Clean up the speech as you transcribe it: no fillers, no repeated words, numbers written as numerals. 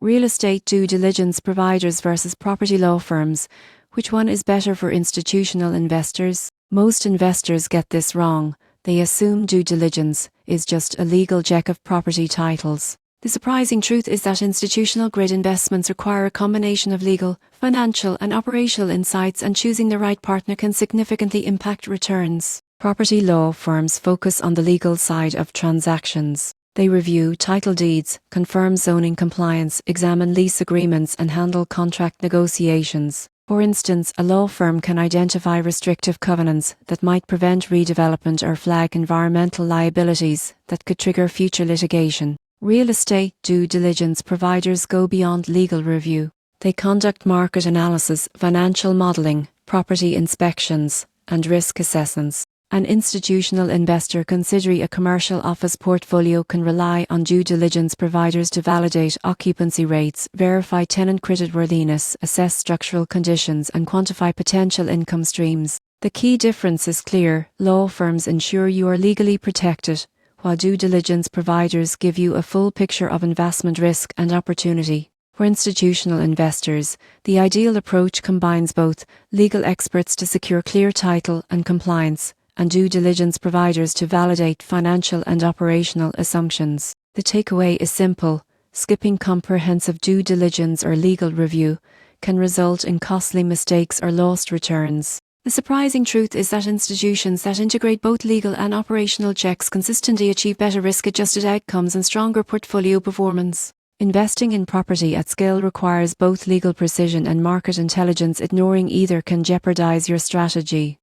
Real estate due diligence providers versus property law firms. Which one is better for institutional investors? Most investors get this wrong. They assume due diligence is just a legal check of property titles. The surprising truth is that institutional-grade investments require a combination of legal, financial, and operational insights, and choosing the right partner can significantly impact returns. Property law firms focus on the legal side of transactions. They review title deeds, confirm zoning compliance, examine lease agreements, and handle contract negotiations. For instance, a law firm can identify restrictive covenants that might prevent redevelopment or flag environmental liabilities that could trigger future litigation. Real estate due diligence providers go beyond legal review. They conduct market analysis, financial modeling, property inspections, and risk assessments. An institutional investor considering a commercial office portfolio can rely on due diligence providers to validate occupancy rates, verify tenant creditworthiness, assess structural conditions, and quantify potential income streams. The key difference is clear: law firms ensure you are legally protected, while due diligence providers give you a full picture of investment risk and opportunity. For institutional investors, the ideal approach combines both: legal experts to secure clear title and compliance, and due diligence providers to validate financial and operational assumptions. The takeaway is simple: skipping comprehensive due diligence or legal review can result in costly mistakes or lost returns. The surprising truth is that institutions that integrate both legal and operational checks consistently achieve better risk-adjusted outcomes and stronger portfolio performance. Investing in property at scale requires both legal precision and market intelligence. Ignoring either can jeopardize your strategy.